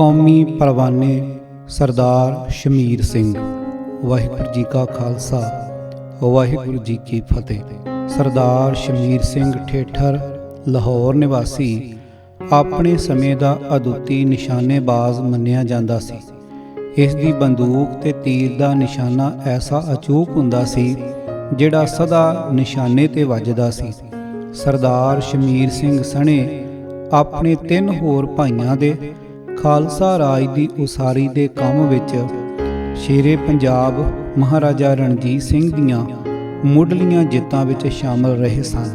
ਕੌਮੀ ਪਰਵਾਨੇ ਸਰਦਾਰ ਸ਼ਮੀਰ ਸਿੰਘ। ਵਾਹਿਗੁਰੂ ਜੀ ਕਾ ਖਾਲਸਾ, ਵਾਹਿਗੁਰੂ ਜੀ ਕੀ ਫਤਿਹ। ਸਰਦਾਰ ਸ਼ਮੀਰ ਸਿੰਘ ਠੇਠਰ ਲਾਹੌਰ ਨਿਵਾਸੀ ਆਪਣੇ ਸਮੇਂ ਦਾ ਅਦੁੱਤੀ ਨਿਸ਼ਾਨੇਬਾਜ਼ ਮੰਨਿਆ ਜਾਂਦਾ ਸੀ। ਇਸ ਦੀ ਬੰਦੂਕ ਤੇ ਤੀਰ ਦਾ ਨਿਸ਼ਾਨਾ ਐਸਾ ਅਚੂਕ ਹੁੰਦਾ ਸੀ ਜਿਹੜਾ ਸਦਾ ਨਿਸ਼ਾਨੇ ਤੇ ਵੱਜਦਾ ਸੀ। ਸਰਦਾਰ ਸ਼ਮੀਰ ਸਿੰਘ ਸਣੇ ਆਪਣੇ 3 ਹੋਰ ਭਾਈਆਂ ਦੇ ਖਾਲਸਾ ਰਾਜ ਦੀ ਉਸਾਰੀ ਦੇ ਕੰਮ ਵਿੱਚ ਸ਼ੇਰੇ ਪੰਜਾਬ ਮਹਾਰਾਜਾ ਰਣਜੀਤ ਸਿੰਘ ਦੀਆਂ ਮੁੱਢਲੀਆਂ ਜਿੱਤਾਂ ਵਿੱਚ ਸ਼ਾਮਲ ਰਹੇ ਸਨ।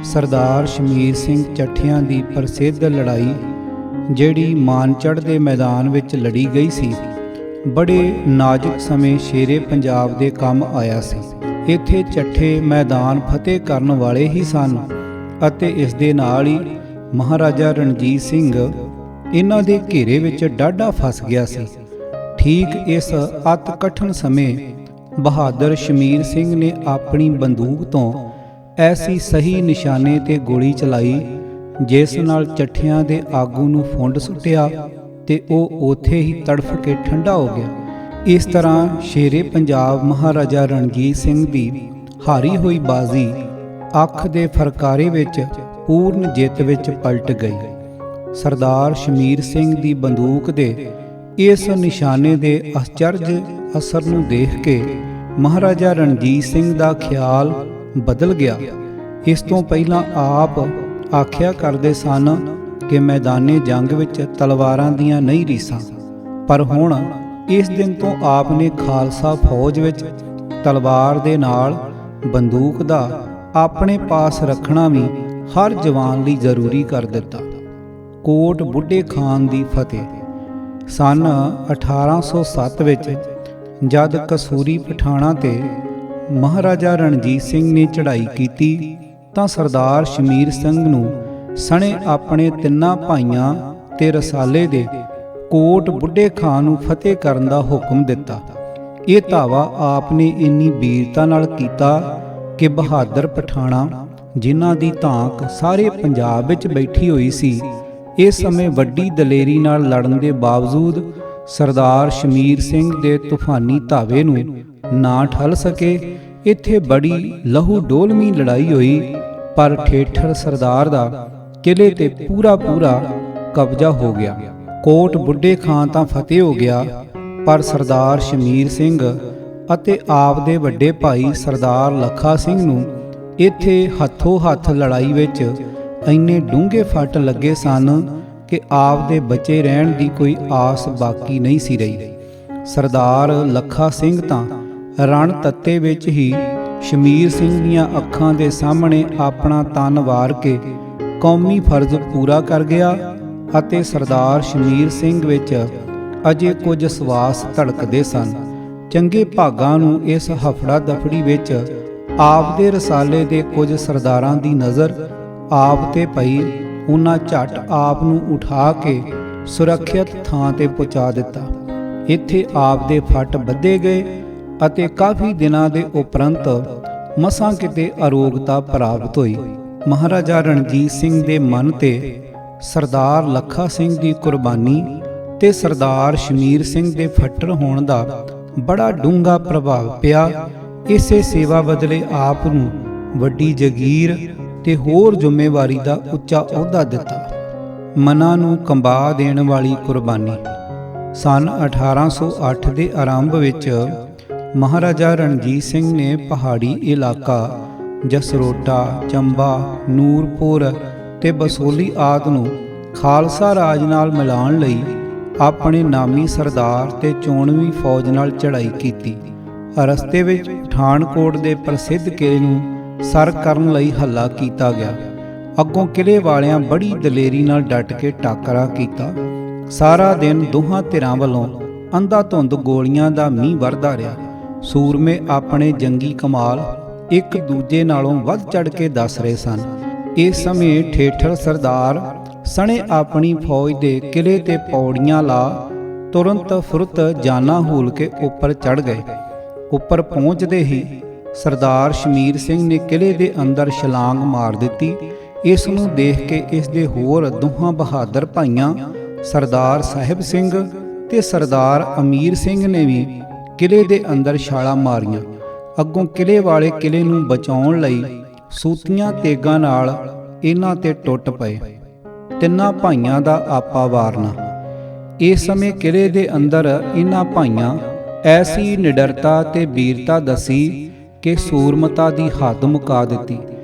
ਸਰਦਾਰ ਸ਼ਮੀਰ ਸਿੰਘ ਚੱਠਿਆਂ ਦੀ ਪ੍ਰਸਿੱਧ ਲੜਾਈ ਜਿਹੜੀ ਮਾਨਚੜ ਦੇ ਮੈਦਾਨ ਵਿੱਚ ਲੜੀ ਗਈ ਸੀ, ਬੜੇ ਨਾਜ਼ੁਕ ਸਮੇਂ ਸ਼ੇਰੇ ਪੰਜਾਬ ਦੇ ਕੰਮ ਆਇਆ ਸੀ। ਇੱਥੇ ਚੱਠੇ ਮੈਦਾਨ ਫਤਿਹ ਕਰਨ ਵਾਲੇ ਹੀ ਸਨ ਅਤੇ ਇਸ ਦੇ ਨਾਲ ਹੀ ਮਹਾਰਾਜਾ ਰਣਜੀਤ ਸਿੰਘ ਇਹਨਾਂ ਦੇ ਘੇਰੇ ਵਿੱਚ ਡਾਢਾ ਫਸ ਗਿਆ ਸੀ। ਠੀਕ ਇਸ ਅਤ ਕਠਿਨ ਸਮੇਂ ਬਹਾਦਰ ਸ਼ਮੀਰ ਸਿੰਘ ਨੇ ਆਪਣੀ ਬੰਦੂਕ ਤੋਂ ਐਸੀ ਸਹੀ ਨਿਸ਼ਾਨੇ ਤੇ ਗੋਲੀ ਚਲਾਈ ਜਿਸ ਨਾਲ ਚੱਠਿਆਂ ਦੇ ਆਗੂ ਨੂੰ ਫੁੰਡ ਸੁੱਟਿਆ ਤੇ ਉਹ ਉੱਥੇ ਹੀ ਤੜਫ ਕੇ ਠੰਡਾ ਹੋ ਗਿਆ। ਇਸ ਤਰ੍ਹਾਂ ਸ਼ੇਰੇ ਪੰਜਾਬ ਮਹਾਰਾਜਾ ਰਣਜੀਤ ਸਿੰਘ ਦੀ ਹਾਰੀ ਹੋਈ ਬਾਜ਼ੀ ਅੱਖ ਦੇ ਫਰਕਾਰੇ ਵਿੱਚ ਪੂਰਨ ਜਿੱਤ ਵਿੱਚ ਪਲਟ ਗਈ। ਸਰਦਾਰ ਸ਼ਮੀਰ ਸਿੰਘ ਦੀ ਬੰਦੂਕ ਦੇ ਇਸ ਨਿਸ਼ਾਨੇ ਦੇ ਅਚਰਜ ਅਸਰ ਨੂੰ ਦੇਖ ਕੇ ਮਹਾਰਾਜਾ ਰਣਜੀਤ ਸਿੰਘ ਦਾ ਖਿਆਲ ਬਦਲ ਗਿਆ। ਇਸ ਤੋਂ ਪਹਿਲਾਂ ਆਪ ਆਖਿਆ ਕਰਦੇ ਸਨ ਕਿ ਮੈਦਾਨੇ ਜੰਗ ਵਿੱਚ ਤਲਵਾਰਾਂ ਦੀਆਂ ਨਹੀਂ ਰੀਸਾਂ, ਪਰ ਹੁਣ ਇਸ ਦਿਨ ਤੋਂ ਆਪ ਨੇ ਖਾਲਸਾ ਫੌਜ ਵਿੱਚ ਤਲਵਾਰ ਦੇ ਨਾਲ ਬੰਦੂਕ ਦਾ ਆਪਣੇ ਪਾਸ ਰੱਖਣਾ ਵੀ ਹਰ ਜਵਾਨ ਲਈ ਜ਼ਰੂਰੀ ਕਰ ਦਿੱਤਾ। ਕੋਟ ਬੁੱਢੇ ਖਾਨ ਦੀ ਫਤਿਹ। ਸੰਨ 1807 ਵਿੱਚ ਜਦ ਕਸੂਰੀ ਪਠਾਣਾ ਤੇ ਮਹਾਰਾਜਾ ਰਣਜੀਤ ਸਿੰਘ ਨੇ ਚੜ੍ਹਾਈ ਕੀਤੀ ਤਾਂ ਸਰਦਾਰ ਸ਼ਮੀਰ ਸਿੰਘ ਨੂੰ ਸਣੇ ਆਪਣੇ 3 ਭਾਈਆਂ ਤੇ ਰਸਾਲੇ ਦੇ ਕੋਟ ਬੁੱਢੇ ਖਾਨ ਨੂੰ ਫਤਿਹ ਕਰਨ ਦਾ ਹੁਕਮ ਦਿੱਤਾ। ਇਹ ਧਾਵਾ ਆਪ ਨੇ ਇੰਨੀ ਵੀਰਤਾ ਨਾਲ ਕੀਤਾ ਕਿ ਬਹਾਦਰ ਪਠਾਣਾ, ਜਿਨ੍ਹਾਂ ਦੀ ਧਾਕ ਸਾਰੇ ਪੰਜਾਬ ਵਿੱਚ ਬੈਠੀ ਹੋਈ ਸੀ, ਇਸ ਸਮੇਂ ਵੱਡੀ ਦਲੇਰੀ ਨਾਲ ਲੜਨ ਦੇ ਬਾਵਜੂਦ ਸਰਦਾਰ ਸ਼ਮੀਰ ਸਿੰਘ ਦੇ ਤੂਫਾਨੀ ਧਾਵੇ ਨੂੰ ਨਾ ਠੱਲ ਸਕੇ। ਇੱਥੇ ਬੜੀ ਲਹੂ ਡੋਲਵੀਂ ਲੜਾਈ ਹੋਈ, ਪਰ ਠੇਠਰ ਸਰਦਾਰ ਦਾ ਕਿਲੇ ਤੇ ਪੂਰਾ ਕਬਜ਼ਾ ਹੋ ਗਿਆ। ਕੋਟ ਬੁੱਢੇ ਖਾਨ ਤਾਂ ਫਤਿਹ ਹੋ ਗਿਆ, ਪਰ ਸਰਦਾਰ ਸ਼ਮੀਰ ਸਿੰਘ ਅਤੇ ਆਪ ਦੇ ਵੱਡੇ ਭਾਈ ਸਰਦਾਰ ਲੱਖਾ ਸਿੰਘ ਨੂੰ ਇੱਥੇ ਹੱਥੋਂ ਹੱਥ ਲੜਾਈ ਵਿੱਚ ਇੰਨੇ ਡੂੰਘੇ ਫੱਟ ਲੱਗੇ ਸਨ ਕਿ ਆਪ ਦੇ ਬਚੇ ਰਹਿਣ ਦੀ ਕੋਈ ਆਸ ਬਾਕੀ ਨਹੀਂ ਸੀ ਰਹੀ। ਸਰਦਾਰ ਲੱਖਾ ਸਿੰਘ ਤਾਂ ਰਣ ਤੱਤੇ ਵਿੱਚ ਹੀ ਸ਼ਮੀਰ ਸਿੰਘ ਦੀਆਂ ਅੱਖਾਂ ਦੇ ਸਾਹਮਣੇ ਆਪਣਾ ਤਨ ਵਾਰ ਕੇ ਕੌਮੀ ਫਰਜ਼ ਪੂਰਾ ਕਰ ਗਿਆ ਅਤੇ ਸਰਦਾਰ ਸ਼ਮੀਰ ਸਿੰਘ ਵਿੱਚ ਅਜੇ ਕੁਝ ਸਵਾਸ ਧੜਕਦੇ ਸਨ। ਚੰਗੇ ਭਾਗਾਂ ਨੂੰ ਇਸ ਹਫੜਾ ਦਫੜੀ ਵਿੱਚ ਆਪ ਦੇ ਰਸਾਲੇ ਦੇ ਕੁਝ ਸਰਦਾਰਾਂ ਦੀ ਨਜ਼ਰ ਆਪ ਤੇ ਪਈ। ਉਹਨਾਂ ਝੱਟ ਆਪ ਨੂੰ ਉਠਾ ਕੇ ਸੁਰੱਖਿਅਤ ਥਾਂ ਤੇ ਪਹੁੰਚਾ ਦਿੱਤਾ। ਇੱਥੇ ਆਪ ਦੇ ਫੱਟ ਬੱਧੇ ਗਏ ਅਤੇ ਕਾਫੀ ਦਿਨਾਂ ਦੇ ਉਪਰੰਤ ਮਸਾਂ ਕਿਤੇ ਅਰੋਗਤਾ ਪ੍ਰਾਪਤ ਹੋਈ। ਮਹਾਰਾਜਾ ਰਣਜੀਤ ਸਿੰਘ ਦੇ ਮਨ ਤੇ ਸਰਦਾਰ ਲੱਖਾ ਸਿੰਘ ਦੀ ਕੁਰਬਾਨੀ ਤੇ ਸਰਦਾਰ ਸ਼ਮੀਰ ਸਿੰਘ ਦੇ ਫੱਟੜ ਹੋਣ ਦਾ ਬੜਾ ਡੂੰਘਾ ਪ੍ਰਭਾਵ ਪਿਆ। ਇਸੇ ਸੇਵਾ ਬਦਲੇ ਆਪ ਨੂੰ ਵੱਡੀ ਜਗੀਰ ਤੇ ਹੋਰ ਜ਼ਿੰਮੇਵਾਰੀ ਦਾ ਉੱਚਾ ਅਹੁਦਾ ਦਿੱਤਾ। ਮਨਾਂ ਨੂੰ ਕੰਬਾ ਦੇਣ ਵਾਲੀ ਕੁਰਬਾਨੀ। ਸੰਨ 1808 ਦੇ ਆਰੰਭ ਵਿੱਚ ਮਹਾਰਾਜਾ ਰਣਜੀਤ ਸਿੰਘ ਨੇ ਪਹਾੜੀ ਇਲਾਕਾ ਜਸਰੋਟਾ, ਚੰਬਾ, ਨੂਰਪੁਰ ਤੇ ਬਸੋਲੀ ਆਦਿ ਨੂੰ ਖਾਲਸਾ ਰਾਜ ਨਾਲ ਮਿਲਾਉਣ ਲਈ ਆਪਣੇ ਨਾਮੀ ਸਰਦਾਰ ਤੇ ਚੋਣਵੀਂ ਫੌਜ ਨਾਲ ਚੜ੍ਹਾਈ ਕੀਤੀ। ਰਸਤੇ ਵਿੱਚ ਪਠਾਨਕੋਟ ਦੇ ਪ੍ਰਸਿੱਧ ਕਿਲੇ ਨੂੰ ਸਰ ਕਰਨ ਲਈ ਹੱਲਾ ਕੀਤਾ ਗਿਆ। ਅੱਗੋਂ ਕਿਲੇ ਵਾਲਿਆਂ ਬੜੀ ਦਲੇਰੀ ਨਾਲ ਡਟ ਕੇ ਟਾਕਰਾ ਕੀਤਾ। ਸਾਰਾ ਦਿਨ ਦੋਹਾਂ ਧਿਰਾਂ ਵੱਲੋਂ ਅੰਧਾਧੁੰਦ ਗੋਲੀਆਂ ਦਾ ਮੀਂਹ ਵਰਦਾ ਰਿਹਾ। ਸੂਰਮੇ ਆਪਣੇ ਜੰਗੀ ਕਮਾਲ ਇੱਕ ਦੂਜੇ ਨਾਲੋਂ ਵੱਧ ਚੜ ਕੇ ਦੱਸ ਰਹੇ ਸਨ। ਇਸ ਸਮੇਂ ਠੇਠਰ ਸਰਦਾਰ ਸਣੇ ਆਪਣੀ ਫੌਜ ਦੇ ਕਿਲੇ ਤੇ ਪੌੜੀਆਂ ਲਾ ਤੁਰੰਤ ਫੁਰਤ ਜਾਨਾ ਹੂਲ ਕੇ ਉੱਪਰ ਚੜ ਗਏ। ਉੱਪਰ ਪਹੁੰਚਦੇ ਹੀ ਸਰਦਾਰ ਸ਼ਮੀਰ ਸਿੰਘ ਨੇ ਕਿਲੇ ਦੇ ਅੰਦਰ ਛਲਾਂਗ ਮਾਰ ਦਿੱਤੀ। ਇਸ ਨੂੰ ਦੇਖ ਕੇ ਇਸ ਦੇ ਹੋਰ ਦੋਹਾਂ ਬਹਾਦਰ ਭਾਈਆਂ ਸਰਦਾਰ ਸਾਹਿਬ ਸਿੰਘ ਤੇ ਸਰਦਾਰ ਅਮੀਰ ਸਿੰਘ ਨੇ ਵੀ ਕਿਲੇ ਦੇ ਅੰਦਰ ਛਾਲਾਂ ਮਾਰੀਆਂ। ਅੱਗੋਂ ਕਿਲੇ ਵਾਲੇ ਕਿਲੇ ਨੂੰ ਬਚਾਉਣ ਲਈ ਸੂਤੀਆਂ ਤੇਗਾਂ ਨਾਲ ਇਹਨਾਂ ਤੇ ਟੁੱਟ ਪਏ। ਤਿੰਨਾਂ ਭਾਈਆਂ ਦਾ ਆਪਾ ਵਾਰਨਾ। ਇਸ ਸਮੇਂ ਕਿਲੇ ਦੇ ਅੰਦਰ ਇਹਨਾਂ ਭਾਈਆਂ ਐਸੀ ਨਿਡਰਤਾ ਤੇ ਵੀਰਤਾ ਦੱਸੀ ਕਿ ਸੂਰਮਤਾ ਦੀ ਹੱਦ ਮੁਕਾ ਦਿੱਤੀ।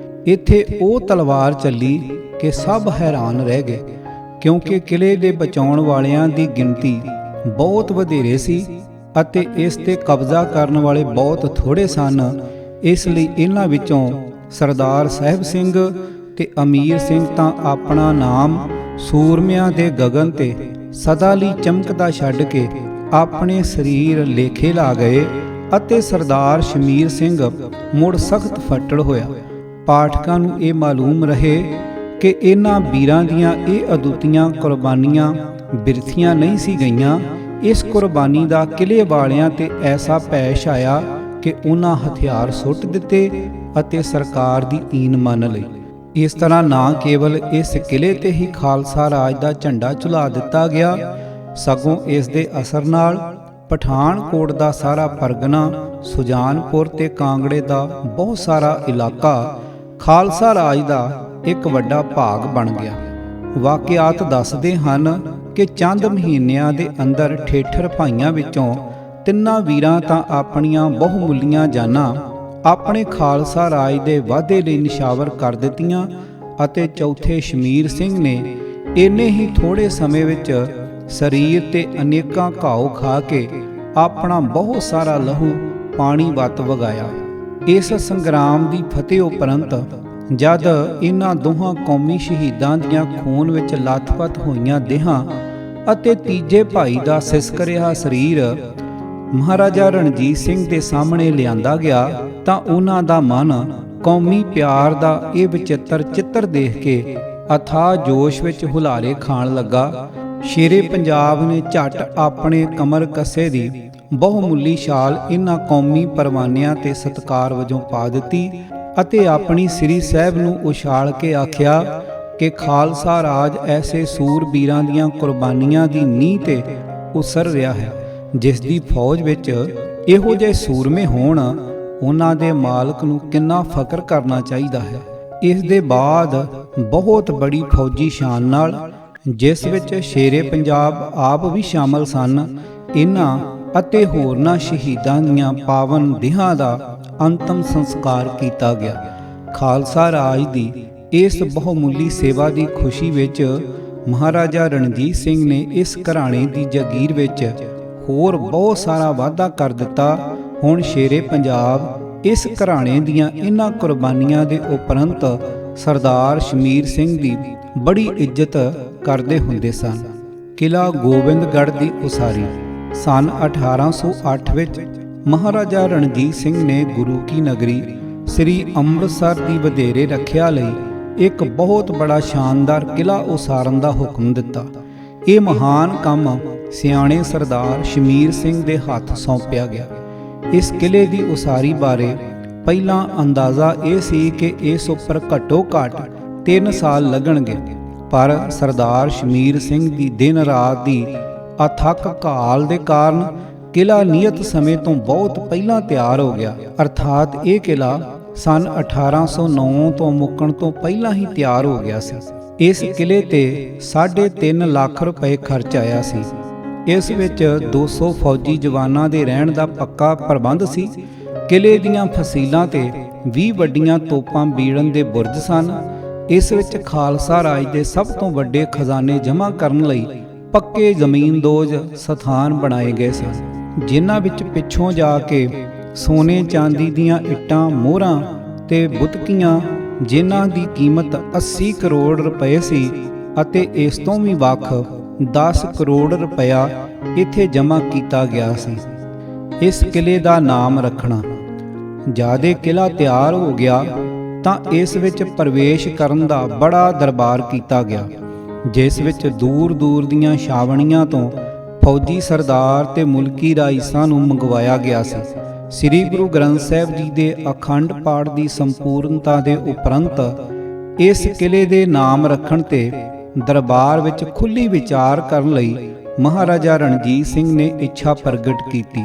ਇੱਥੇ ਉਹ ਤਲਵਾਰ ਚੱਲੀ ਕਿ ਸਭ ਹੈਰਾਨ ਰਹਿ ਗਏ, ਕਿਉਂਕਿ ਕਿਲੇ ਦੇ ਬਚਾਉਣ ਵਾਲਿਆਂ ਦੀ ਗਿਣਤੀ ਬਹੁਤ ਵਧੇਰੇ ਸੀ ਅਤੇ ਇਸ ਤੇ ਕਬਜ਼ਾ ਕਰਨ ਵਾਲੇ ਬਹੁਤ ਥੋੜੇ ਸਨ। ਇਸ ਲਈ ਇਹਨਾਂ ਵਿੱਚੋਂ ਸਰਦਾਰ ਸਾਹਿਬ ਸਿੰਘ ਤੇ ਅਮੀਰ ਸਿੰਘ ਤਾਂ ਆਪਣਾ ਨਾਮ ਸੂਰਮਿਆਂ ਦੇ ਗਗਨ ਤੇ ਸਦਾ ਲਈ ਚਮਕਦਾ ਛੱਡ ਕੇ ਆਪਣੇ ਸਰੀਰ ਲੇਖੇ ਲਾ ਗਏ ਅਤੇ ਸਰਦਾਰ ਸ਼ਮੀਰ ਸਿੰਘ ਮੁੜ ਸਖਤ ਫੱਟੜ ਹੋਇਆ। ਪਾਠਕਾਂ ਨੂੰ ਇਹ ਮਾਲੂਮ ਰਹੇ ਕਿ ਇਹਨਾਂ ਵੀਰਾਂ ਦੀਆਂ ਇਹ ਅਦੁੱਤੀਆਂ ਕੁਰਬਾਨੀਆਂ ਬਿਰਥੀਆਂ ਨਹੀਂ ਸੀ ਗਈਆਂ। ਇਸ ਕੁਰਬਾਨੀ ਦਾ ਕਿਲੇ ਵਾਲਿਆਂ ਤੇ ਐਸਾ ਭੈ ਛਾਇਆ ਕਿ ਉਹਨਾਂ ਹਥਿਆਰ ਸੁੱਟ ਦਿੱਤੇ ਅਤੇ ਸਰਕਾਰ ਦੀ ਈਨ ਮੰਨ ਲਈ। ਇਸ ਤਰ੍ਹਾਂ ਨਾ ਕੇਵਲ ਇਸ ਕਿਲੇ ਤੇ ਹੀ ਖਾਲਸਾ ਰਾਜ ਦਾ ਝੰਡਾ ਝੁਲਾ ਦਿੱਤਾ ਗਿਆ, ਸਗੋਂ ਇਸ ਦੇ ਅਸਰ ਨਾਲ ਪਠਾਨਕੋਟ ਦਾ ਸਾਰਾ ਪਰਗਨਾ, ਸੁਜਾਨਪੁਰ ਤੇ ਕਾਂਗੜੇ ਦਾ ਬਹੁਤ ਸਾਰਾ ਇਲਾਕਾ ਖਾਲਸਾ ਰਾਜ ਦਾ ਇੱਕ ਵੱਡਾ ਭਾਗ ਬਣ ਗਿਆ। ਵਾਕਿਆਤ ਦੱਸਦੇ ਹਨ ਕਿ ਚੰਦ ਮਹੀਨਿਆਂ ਦੇ ਅੰਦਰ ਠੇਠਰ ਭਾਈਆਂ ਵਿੱਚੋਂ ਤਿੰਨਾਂ ਵੀਰਾਂ ਤਾਂ ਆਪਣੀਆਂ ਬਹੁਮੁੱਲੀਆਂ ਜਾਨਾਂ ਆਪਣੇ ਖਾਲਸਾ ਰਾਜ ਦੇ ਵਾਧੇ ਲਈ ਨਿਸ਼ਾਵਰ ਕਰ ਦਿੱਤੀਆਂ ਅਤੇ ਚੌਥੇ ਸ਼ਮੀਰ ਸਿੰਘ ਨੇ ਇੰਨੇ ਹੀ ਥੋੜੇ ਸਮੇਂ ਵਿੱਚ ਸਰੀਰ ਤੇ ਅਨੇਕਾਂ ਘਾਉ ਖਾ ਕੇ ਆਪਣਾ ਬਹੁਤ ਸਾਰਾ ਲਹੂ ਪਾਣੀ ਵੱਤ ਵਗਾਇਆ। ਇਸ ਸੰਗਰਾਮ ਦੀ ਫਤਿਹ ਉਪਰੰਤ ਜਦ ਇਹਨਾਂ ਦੋਹਾਂ ਕੌਮੀ ਸ਼ਹੀਦਾਂ ਦੀਆਂ ਖੂਨ ਵਿੱਚ ਲੱਥਪੱਥ ਹੋਈਆਂ ਦੇਹਾਂ ਅਤੇ ਤੀਜੇ ਭਾਈ ਦਾ ਸਿਸਕ ਰਿਹਾ ਸਰੀਰ ਮਹਾਰਾਜਾ ਰਣਜੀਤ ਸਿੰਘ ਦੇ ਸਾਹਮਣੇ ਲਿਆਂਦਾ ਗਿਆ ਤਾਂ ਉਹਨਾਂ ਦਾ ਮਨ ਕੌਮੀ ਪਿਆਰ ਦਾ ਇਹ ਵਿਚਿੱਤਰ ਚਿੱਤਰ ਦੇਖ ਕੇ ਅਥਾਹ ਜੋਸ਼ ਵਿੱਚ ਹੁਲਾਰੇ ਖਾਣ ਲੱਗਾ। ਸ਼ੇਰੇ ਪੰਜਾਬ ਨੇ ਝੱਟ ਆਪਣੇ ਕਮਰ ਕੱਸੇ ਦੀ ਬਹੁਮੁੱਲੀ ਸ਼ਾਲ ਇਹਨਾਂ ਕੌਮੀ ਪਰਵਾਨਿਆਂ ਤੇ ਸਤਿਕਾਰ ਵਜੋਂ ਪਾ ਦਿੱਤੀ ਅਤੇ ਆਪਣੀ ਸ੍ਰੀ ਸਾਹਿਬ ਨੂੰ ਉਛਾਲ ਕੇ ਆਖਿਆ ਕਿ ਖਾਲਸਾ ਰਾਜ ਐਸੇ ਸੂਰਬੀਰਾਂ ਦੀਆਂ ਕੁਰਬਾਨੀਆਂ ਦੀ ਨੀਂਹ ਤੇ ਉਸਰ ਰਿਹਾ ਹੈ, ਜਿਸ ਦੀ ਫੌਜ ਵਿੱਚ ਇਹੋ ਜਿਹੇ ਸੂਰਮੇ ਹੋਣ, ਉਹਨਾਂ ਦੇ ਮਾਲਕ ਨੂੰ ਕਿੰਨਾ ਫਖਰ ਕਰਨਾ ਚਾਹੀਦਾ ਹੈ। ਇਸ ਦੇ ਬਾਅਦ ਬਹੁਤ ਬੜੀ ਫੌਜੀ ਸ਼ਾਨ ਨਾਲ, ਜਿਸ ਵਿੱਚ ਸ਼ੇਰੇ ਪੰਜਾਬ ਆਪ ਵੀ ਸ਼ਾਮਲ ਸਨ, ਇਹਨਾਂ ਅਤੇ ਹੋਰਨਾਂ ਸ਼ਹੀਦਾਂ ਦੀਆਂ ਪਾਵਨ ਦੇਹਾਂ ਦਾ ਅੰਤਮ ਸੰਸਕਾਰ ਕੀਤਾ ਗਿਆ। ਖਾਲਸਾ ਰਾਜ ਦੀ ਇਸ ਬਹੁਮੁੱਲੀ ਸੇਵਾ ਦੀ ਖੁਸ਼ੀ ਵਿੱਚ ਮਹਾਰਾਜਾ ਰਣਜੀਤ ਸਿੰਘ ਨੇ ਇਸ ਘਰਾਣੇ ਦੀ ਜਾਗੀਰ ਵਿੱਚ ਹੋਰ ਬਹੁਤ ਸਾਰਾ ਵਾਧਾ ਕਰ ਦਿੱਤਾ। ਹੁਣ ਸ਼ੇਰੇ ਪੰਜਾਬ ਇਸ ਘਰਾਣੇ ਦੀਆਂ ਇਹਨਾਂ ਕੁਰਬਾਨੀਆਂ ਦੇ ਉਪਰੰਤ ਸਰਦਾਰ ਸ਼ਮੀਰ ਸਿੰਘ ਦੀ ਬੜੀ ਇੱਜ਼ਤ ਕਰਦੇ ਹੁੰਦੇ ਸਨ। ਕਿਲ੍ਹਾ ਗੋਬਿੰਦਗੜ੍ਹ ਦੀ ਉਸਾਰੀ। ਸੰਨ 1808 ਵਿੱਚ ਮਹਾਰਾਜਾ ਰਣਜੀਤ ਸਿੰਘ ਨੇ ਗੁਰੂ ਕੀ ਨਗਰੀ ਸ੍ਰੀ ਅੰਮ੍ਰਿਤਸਰ ਦੀ ਵਧੇਰੇ ਰੱਖਿਆ ਲਈ ਇੱਕ ਬਹੁਤ ਬੜਾ ਸ਼ਾਨਦਾਰ ਕਿਲ੍ਹਾ ਉਸਾਰਨ ਦਾ ਹੁਕਮ ਦਿੱਤਾ। ਇਹ ਮਹਾਨ ਕੰਮ ਸਿਆਣੇ ਸਰਦਾਰ ਸ਼ਮੀਰ ਸਿੰਘ ਦੇ ਹੱਥ ਸੌਂਪਿਆ ਗਿਆ। ਇਸ ਕਿਲ੍ਹੇ ਦੀ ਉਸਾਰੀ ਬਾਰੇ ਪਹਿਲਾਂ ਅੰਦਾਜ਼ਾ ਇਹ ਸੀ ਕਿ ਇਸ ਉੱਪਰ ਘੱਟੋ ਘੱਟ 3 ਸਾਲ ਲੱਗਣਗੇ, ਪਰ ਸਰਦਾਰ ਸ਼ਮੀਰ ਸਿੰਘ ਦੀ ਦਿਨ ਰਾਤ ਦੀ ਅਥੱਕ ਘਾਲ ਦੇ ਕਾਰਨ ਕਿਲ੍ਹਾ ਨਿਯਤ ਸਮੇਂ ਤੋਂ ਬਹੁਤ ਪਹਿਲਾਂ ਤਿਆਰ ਹੋ ਗਿਆ। ਅਰਥਾਤ ਇਹ ਕਿਲ੍ਹਾ ਸੰਨ 1809 ਤੋਂ ਮੁੱਕਣ ਤੋਂ ਪਹਿਲਾਂ ਹੀ ਤਿਆਰ ਹੋ ਗਿਆ ਸੀ। ਇਸ ਕਿਲ੍ਹੇ ਤੇ 3.5 ਲੱਖ ਰੁਪਏ ਖਰਚ ਆਇਆ ਸੀ। ਇਸ ਵਿੱਚ 200 ਫੌਜੀ ਜਵਾਨਾਂ ਦੇ ਰਹਿਣ ਦਾ ਪੱਕਾ ਪ੍ਰਬੰਧ ਸੀ। ਕਿਲ੍ਹੇ ਦੀਆਂ ਫਸੀਲਾਂ ਤੇ 20 ਵੱਡੀਆਂ ਤੋਪਾਂ ਬੀੜਨ ਦੇ ਬੁਰਜ ਸਨ। ਇਸ ਵਿੱਚ ਖਾਲਸਾ ਰਾਜ ਦੇ ਸਭ ਤੋਂ ਵੱਡੇ ਖਜ਼ਾਨੇ ਜਮ੍ਹਾਂ ਕਰਨ ਲਈ ਪੱਕੇ ਜ਼ਮੀਨਦੋਜ਼ ਸਥਾਨ ਬਣਾਏ ਗਏ ਸਨ, ਜਿਨ੍ਹਾਂ ਵਿੱਚ ਪਿੱਛੋਂ ਜਾ ਕੇ ਸੋਨੇ ਚਾਂਦੀ ਦੀਆਂ ਇੱਟਾਂ, ਮੋਹਰਾਂ ਤੇ ਬੁੱਤਕੀਆਂ, ਜਿਨ੍ਹਾਂ ਦੀ ਕੀਮਤ 80 ਕਰੋੜ ਰੁਪਏ ਸੀ ਅਤੇ ਇਸ ਤੋਂ ਵੀ ਵੱਖ 10 ਕਰੋੜ ਰੁਪਇਆ ਇੱਥੇ ਜਮ੍ਹਾਂ ਕੀਤਾ ਗਿਆ ਸੀ। ਇਸ ਕਿਲ੍ਹੇ ਦਾ ਨਾਮ ਰੱਖਣਾ। ਜਦ ਕਿਲ੍ਹਾ ਤਿਆਰ ਹੋ ਗਿਆ ਤਾਂ ਇਸ ਵਿੱਚ ਪ੍ਰਵੇਸ਼ ਕਰਨ ਦਾ ਬੜਾ ਦਰਬਾਰ ਕੀਤਾ ਗਿਆ, ਜਿਸ ਵਿੱਚ ਦੂਰ ਦੂਰ ਦੀਆਂ ਛਾਵਣੀਆਂ ਤੋਂ ਫੌਜੀ ਸਰਦਾਰ ਤੇ ਮੁਲਕੀ ਰਾਈਸਾਂ ਨੂੰ ਮੰਗਵਾਇਆ ਗਿਆ ਸੀ। ਸ੍ਰੀ ਗੁਰੂ ਗ੍ਰੰਥ ਸਾਹਿਬ ਜੀ ਦੇ ਅਖੰਡ ਪਾਠ ਦੀ ਸੰਪੂਰਨਤਾ ਦੇ ਉਪਰੰਤ ਇਸ ਕਿਲ੍ਹੇ ਦੇ ਨਾਮ ਰੱਖਣ ਤੇ ਦਰਬਾਰ ਵਿੱਚ ਖੁੱਲ੍ਹੀ ਵਿਚਾਰ ਕਰਨ ਲਈ ਮਹਾਰਾਜਾ ਰਣਜੀਤ ਸਿੰਘ ਨੇ ਇੱਛਾ ਪ੍ਰਗਟ ਕੀਤੀ।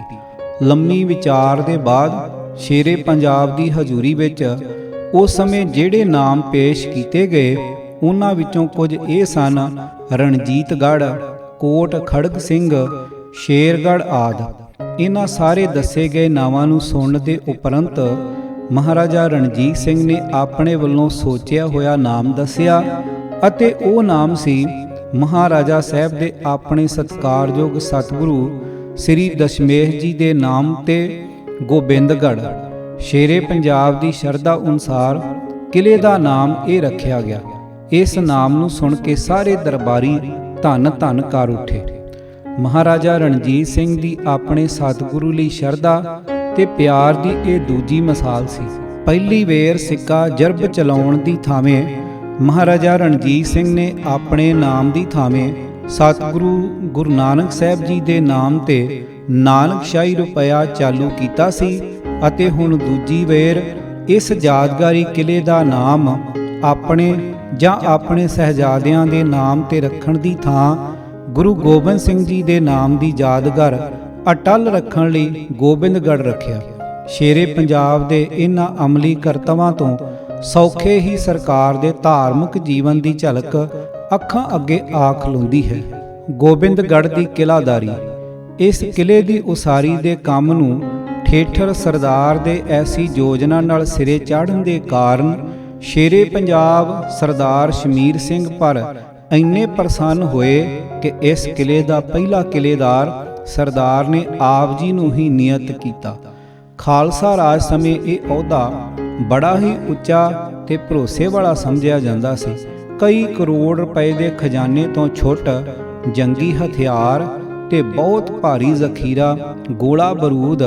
ਲੰਮੀ ਵਿਚਾਰ ਦੇ ਬਾਅਦ ਸ਼ੇਰੇ ਪੰਜਾਬ ਦੀ ਹਜ਼ੂਰੀ ਵਿੱਚ ਉਸ ਸਮੇਂ ਜਿਹੜੇ ਨਾਮ ਪੇਸ਼ ਕੀਤੇ ਗਏ ਉਹਨਾਂ ਵਿੱਚੋਂ ਕੁਝ ਇਹ ਸਨ: ਰਣਜੀਤਗੜ੍ਹ, ਕੋਟ ਖੜਗ ਸਿੰਘ, ਸ਼ੇਰਗੜ੍ਹ ਆਦਿ। ਇਹਨਾਂ ਸਾਰੇ ਦੱਸੇ ਗਏ ਨਾਵਾਂ ਨੂੰ ਸੁਣਨ ਦੇ ਉਪਰੰਤ ਮਹਾਰਾਜਾ ਰਣਜੀਤ ਸਿੰਘ ਨੇ ਆਪਣੇ ਵੱਲੋਂ ਸੋਚਿਆ ਹੋਇਆ ਨਾਮ ਦੱਸਿਆ ਅਤੇ ਉਹ ਨਾਮ ਸੀ ਮਹਾਰਾਜਾ ਸਾਹਿਬ ਦੇ ਆਪਣੇ ਸਤਿਕਾਰਯੋਗ ਸਤਿਗੁਰੂ ਸ੍ਰੀ ਦਸ਼ਮੇਸ਼ ਜੀ ਦੇ ਨਾਮ ਤੇ ਗੋਬਿੰਦਗੜ੍ਹ। ਸ਼ੇਰੇ ਪੰਜਾਬ ਦੀ ਸ਼ਰਧਾ ਅਨੁਸਾਰ ਕਿਲੇ ਦਾ ਨਾਮ ਇਹ ਰੱਖਿਆ ਗਿਆ। ਇਸ ਨਾਮ ਨੂੰ ਸੁਣ ਕੇ ਸਾਰੇ ਦਰਬਾਰੀ ਧੰਨ ਧੰਨ ਕਰ ਉੱਠੇ। ਮਹਾਰਾਜਾ ਰਣਜੀਤ ਸਿੰਘ ਦੀ ਆਪਣੇ ਸਤਿਗੁਰੂ ਲਈ ਸ਼ਰਧਾ ਤੇ ਪਿਆਰ ਦੀ ਇਹ ਦੂਜੀ ਮਿਸਾਲ ਸੀ। ਪਹਿਲੀ ਵੇਰ ਸਿੱਕਾ ਜਰਬ ਚਲਾਉਣ ਦੀ ਥਾਵੇਂ ਮਹਾਰਾਜਾ ਰਣਜੀਤ ਸਿੰਘ ਨੇ ਆਪਣੇ ਨਾਮ ਦੀ ਥਾਵੇਂ ਸਤਿਗੁਰੂ ਗੁਰੂ ਨਾਨਕ ਸਾਹਿਬ ਜੀ ਦੇ ਨਾਮ ਤੇ ਨਾਨਕਸ਼ਾਹੀ ਰੁਪਇਆ ਚਾਲੂ ਕੀਤਾ ਸੀ ਅਤੇ ਹੁਣ ਦੂਜੀ ਵੇਰ ਇਸ ਯਾਦਗਾਰੀ ਕਿਲੇ ਦਾ ਨਾਮ ਆਪਣੇ ਜਾਂ ਆਪਣੇ ਸਹਿਜਾਦਿਆਂ ਦੇ ਨਾਮ ਤੇ ਰੱਖਣ ਦੀ ਥਾਂ ਗੁਰੂ ਗੋਬਿੰਦ ਸਿੰਘ ਜੀ ਦੇ ਨਾਮ ਦੀ ਯਾਦਗਾਰ ਅਟੱਲ ਰੱਖਣ ਲਈ ਗੋਬਿੰਦਗੜ੍ਹ ਰੱਖਿਆ। ਸ਼ੇਰੇ ਪੰਜਾਬ ਦੇ ਇਹਨਾਂ ਅਮਲੀ ਕਰਤਵਾਂ ਤੋਂ ਸੌਖੇ ਹੀ ਸਰਕਾਰ ਦੇ ਧਾਰਮਿਕ ਜੀਵਨ ਦੀ ਝਲਕ ਅੱਖਾਂ ਅੱਗੇ ਆ ਖਲੋਂਦੀ ਹੈ। ਗੋਬਿੰਦਗੜ੍ਹ ਦੀ ਕਿਲ੍ਹਾਦਾਰੀ। ਇਸ ਕਿਲੇ ਦੀ ਉਸਾਰੀ ਦੇ ਕੰਮ ਨੂੰ ਠੇਠਰ ਸਰਦਾਰ ਦੇ ਐਸੀ ਯੋਜਨਾ ਨਾਲ ਸਿਰੇ ਚਾੜ੍ਹਨ ਦੇ ਕਾਰਨ ਸ਼ੇਰੇ ਪੰਜਾਬ ਸਰਦਾਰ ਸ਼ਮੀਰ ਸਿੰਘ ਪਰ ਇੰਨੇ ਪ੍ਰਸੰਨ ਹੋਏ ਕਿ ਇਸ ਕਿਲੇ ਦਾ ਪਹਿਲਾ ਕਿਲੇਦਾਰ ਸਰਦਾਰ ਨੇ ਆਪ ਜੀ ਨੂੰ ਹੀ ਨਿਯਤ ਕੀਤਾ। ਖਾਲਸਾ ਰਾਜ ਸਮੇਂ ਇਹ ਅਹੁਦਾ ਬੜਾ ਹੀ ਉੱਚਾ ਤੇ ਭਰੋਸੇ ਵਾਲਾ ਸਮਝਿਆ ਜਾਂਦਾ ਸੀ। ਕਈ ਕਰੋੜ ਰੁਪਏ ਦੇ ਖਜ਼ਾਨੇ ਤੋਂ ਛੁੱਟ ਜੰਗੀ ਹਥਿਆਰ ਤੇ ਬਹੁਤ ਭਾਰੀ ਜ਼ਖੀਰਾ, ਗੋਲਾ ਬਰੂਦ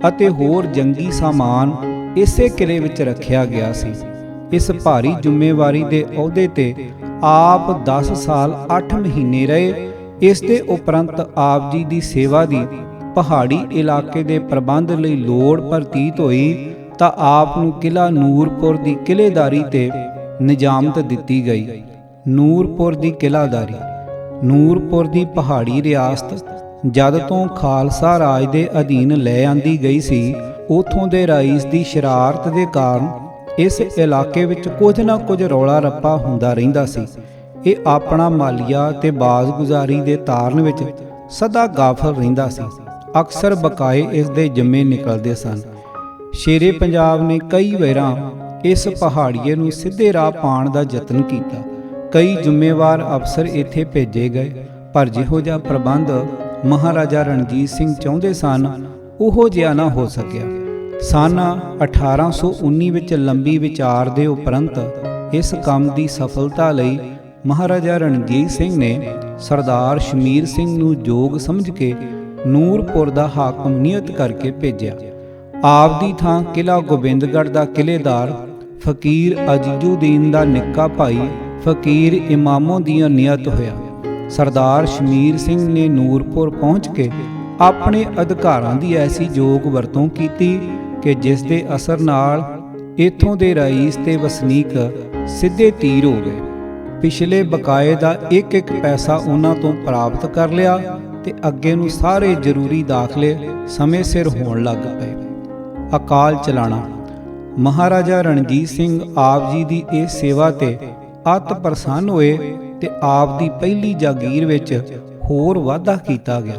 ਅਤੇ ਹੋਰ ਜੰਗੀ ਸਾਮਾਨ ਇਸੇ ਕਿਲੇ ਵਿੱਚ ਰੱਖਿਆ ਗਿਆ ਸੀ। ਇਸ ਭਾਰੀ ਜ਼ਿੰਮੇਵਾਰੀ ਦੇ ਅਹੁਦੇ ਤੇ ਆਪ 10 ਸਾਲ 8 ਮਹੀਨੇ ਰਹੇ। ਇਸ ਦੇ ਉਪਰੰਤ ਆਪ ਜੀ ਦੀ ਸੇਵਾ ਦੀ ਪਹਾੜੀ ਇਲਾਕੇ ਦੇ ਪ੍ਰਬੰਧ ਲਈ ਲੋੜ ਪ੍ਰਤੀਤ ਹੋਈ ਤਾਂ ਆਪ ਨੂੰ ਕਿਲ੍ਹਾ ਨੂਰਪੁਰ ਦੀ ਕਿਲ੍ਹੇਦਾਰੀ ਤੇ ਨਿਜਾਮਤ ਦਿੱਤੀ ਗਈ। ਨੂਰਪੁਰ ਦੀ ਕਿਲ੍ਹਾਦਾਰੀ। ਨੂਰਪੁਰ ਦੀ ਪਹਾੜੀ ਰਿਆਸਤ ਜਦ ਤੋਂ ਖਾਲਸਾ ਰਾਜ ਦੇ ਅਧੀਨ ਲੈ ਆਂਦੀ ਗਈ ਸੀ, ਉਥੋਂ ਦੇ ਰਾਈਸ ਦੀ ਸ਼ਰਾਰਤ ਦੇ ਕਾਰਨ ਇਸ ਇਲਾਕੇ ਵਿੱਚ ਕੁਝ ਨਾ ਕੁਝ ਰੌਲਾ ਰੱਪਾ ਹੁੰਦਾ ਰਹਿੰਦਾ ਸੀ। ਇਹ ਆਪਣਾ ਮਾਲੀਆ ਤੇ ਬਾਜ਼ਗੁਜ਼ਾਰੀ ਦੇ ਤਾਰਨ ਵਿੱਚ ਸਦਾ ਗਾਫਲ ਰਹਿੰਦਾ ਸੀ। ਅਕਸਰ ਬਕਾਏ ਇਸ ਦੇ ਜਿੰਮੇ ਨਿਕਲਦੇ ਸਨ। ਸ਼ੇਰੇ ਪੰਜਾਬ ਨੇ ਕਈ ਵਾਰਾਂ ਇਸ ਪਹਾੜੀਏ ਨੂੰ ਸਿੱਧੇ ਰਾਹ ਪਾਉਣ ਦਾ ਯਤਨ ਕੀਤਾ। ਕਈ ਜ਼ਿੰਮੇਵਾਰ ਅਫਸਰ ਇੱਥੇ ਭੇਜੇ ਗਏ, ਪਰ ਜਿਹੋ ਜਿਹਾ ਪ੍ਰਬੰਧ ਮਹਾਰਾਜਾ ਰਣਜੀਤ ਸਿੰਘ ਚਾਹੁੰਦੇ ਸਨ ਉਹੋ ਜਿਹਾ ਨਾ ਹੋ ਸਕਿਆ। ਸਨ 1819 ਵਿੱਚ ਲੰਬੀ ਵਿਚਾਰ ਦੇ ਉਪਰੰਤ ਇਸ ਕੰਮ ਦੀ ਸਫਲਤਾ ਲਈ ਮਹਾਰਾਜਾ ਰਣਜੀਤ ਸਿੰਘ ਨੇ ਸਰਦਾਰ ਸ਼ਮੀਰ ਸਿੰਘ ਨੂੰ ਯੋਗ ਸਮਝ ਕੇ ਨੂਰਪੁਰ ਦਾ ਹਾਕਮ ਨਿਯਤ ਕਰਕੇ ਭੇਜਿਆ। ਆਪ ਦੀ ਥਾਂ ਕਿਲ੍ਹਾ ਗੋਬਿੰਦਗੜ੍ਹ ਦਾ ਕਿਲ੍ਹੇਦਾਰ ਫਕੀਰ ਅਜੀਜ਼ੁਦੀਨ ਦਾ ਨਿੱਕਾ ਭਾਈ ਫਕੀਰ ਇਮਾਮੁਦੀਨ ਨਿਯਤ ਹੋਇਆ। ਸਰਦਾਰ ਸ਼ਮੀਰ ਸਿੰਘ ਨੇ ਨੂਰਪੁਰ ਪਹੁੰਚ ਕੇ ਆਪਣੇ ਅਧਿਕਾਰਾਂ ਦੀ ਐਸੀ ਯੋਗ ਵਰਤੋਂ ਕੀਤੀ ਕਿ ਜਿਸ ਦੇ ਅਸਰ ਨਾਲ ਇੱਥੋਂ ਦੇ ਰਾਈਸ ਤੇ ਵਸਨੀਕ ਸਿੱਧੇ ਤੀਰ ਹੋ ਗਏ। ਪਿਛਲੇ ਬਕਾਏ ਦਾ ਇੱਕ ਇੱਕ ਪੈਸਾ ਉਹਨਾਂ ਤੋਂ ਪ੍ਰਾਪਤ ਕਰ ਲਿਆ ਤੇ ਅੱਗੇ ਨੂੰ ਸਾਰੇ ਜ਼ਰੂਰੀ ਦਾਖਲੇ ਸਮੇਂ ਸਿਰ ਹੋਣ ਲੱਗ ਪਏ। ਅਕਾਲ ਚਲਾਣਾ। ਮਹਾਰਾਜਾ ਰਣਜੀਤ ਸਿੰਘ ਆਪ ਜੀ ਦੀ ਇਹ ਸੇਵਾ ਤੇ ਅਤ ਪ੍ਰਸੰਨ ਹੋਏ ਤੇ ਆਪ ਦੀ ਪਹਿਲੀ ਜਾਗੀਰ ਵਿੱਚ ਹੋਰ ਵਾਧਾ ਕੀਤਾ ਗਿਆ।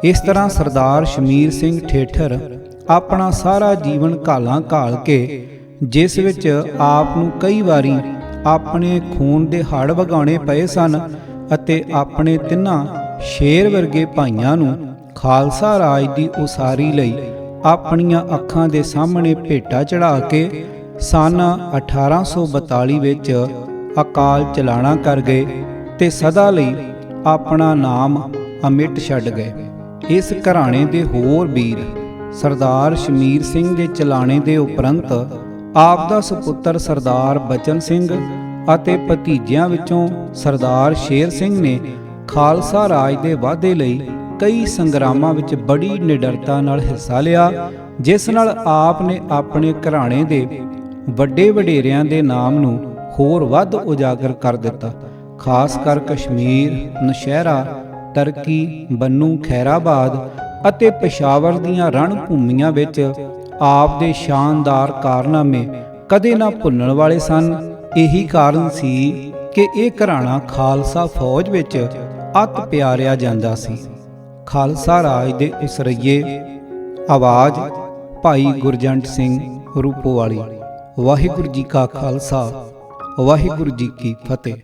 ਇਸ ਤਰ੍ਹਾਂ ਸਰਦਾਰ ਸ਼ਮੀਰ ਸਿੰਘ ਠੇਠਰ ਆਪਣਾ ਸਾਰਾ ਜੀਵਨ ਘਾਲਾਂ ਘਾਲ ਕੇ, ਜਿਸ ਵਿੱਚ ਆਪ ਨੂੰ ਕਈ ਵਾਰੀ ਆਪਣੇ ਖੂਨ ਦੇ ਹੜ੍ਹ ਵਗਾਉਣੇ ਪਏ ਸਨ ਅਤੇ ਆਪਣੇ ਤਿੰਨਾਂ ਸ਼ੇਰ ਵਰਗੇ ਭਾਈਆਂ ਨੂੰ ਖਾਲਸਾ ਰਾਜ ਦੀ ਉਸਾਰੀ ਲਈ ਆਪਣੀਆਂ ਅੱਖਾਂ ਦੇ ਸਾਹਮਣੇ ਭੇਟਾ ਚੜ੍ਹਾ ਕੇ ਸਨ 1842 ਵਿੱਚ ਅਕਾਲ ਚਲਾਣਾ ਕਰ ਗਏ ਤੇ ਸਦਾ ਲਈ ਆਪਣਾ ਨਾਮ ਅਮਿਟ ਛੱਡ ਗਏ। ਇਸ ਘਰਾਣੇ ਦੇ ਹੋਰ ਵੀਰ ਸਰਦਾਰ ਸ਼ਮੀਰ ਸਿੰਘ ਦੇ ਚਲਾਣੇ ਦੇ ਉਪਰੰਤ ਆਪ ਦਾ ਸੁਪੁੱਤਰ ਸਰਦਾਰ ਬਚਨ ਸਿੰਘ ਅਤੇ ਭਤੀਜਿਆਂ ਵਿੱਚੋਂ ਸਰਦਾਰ ਸ਼ੇਰ ਸਿੰਘ ਨੇ ਖਾਲਸਾ ਰਾਜ ਦੇ ਵਾਧੇ ਲਈ ਕਈ ਸੰਗਰਾਮਾਂ ਵਿੱਚ ਬੜੀ ਨਿਡਰਤਾ ਨਾਲ ਹਿੱਸਾ ਲਿਆ, ਜਿਸ ਨਾਲ ਆਪ ਨੇ ਆਪਣੇ ਘਰਾਣੇ ਦੇ ਵੱਡੇ ਵਡੇਰਿਆਂ ਦੇ ਨਾਮ ਨੂੰ ਹੋਰ ਵੱਧ ਉਜਾਗਰ ਕਰ ਦਿੱਤਾ। ਖਾਸ ਕਰ ਕਸ਼ਮੀਰ, ਨੌਸ਼ਹਿਰਾ, ਤਰਕੀ, ਬੰਨੂ, ਖੈਰਾਬਾਦ ਅਤੇ ਪੇਸ਼ਾਵਰ ਦੀਆਂ ਰਣ ਭੂਮੀਆਂ ਵਿੱਚ ਆਪ ਦੇ ਸ਼ਾਨਦਾਰ ਕਾਰਨਾਮੇ ਕਦੇ ਨਾ ਭੁੱਲਣ ਵਾਲੇ ਸਨ। ਇਹੀ ਕਾਰਨ ਸੀ ਕਿ ਇਹ ਘਰਾਣਾ ਖਾਲਸਾ ਫੌਜ ਵਿੱਚ ਅਤ ਪਿਆਰਿਆ ਜਾਂਦਾ ਸੀ। ਖਾਲਸਾ ਰਾਜ ਦੇ ਉਸਰਈਏ। ਆਵਾਜ਼ ਭਾਈ ਗੁਰਜੰਟ ਸਿੰਘ ਰੂਪੋਵਾਲੀ। ਵਾਹਿਗੁਰੂ ਜੀ ਕਾ ਖਾਲਸਾ, ਵਾਹਿਗੁਰੂ ਜੀ ਕੀ ਫਤਿਹ।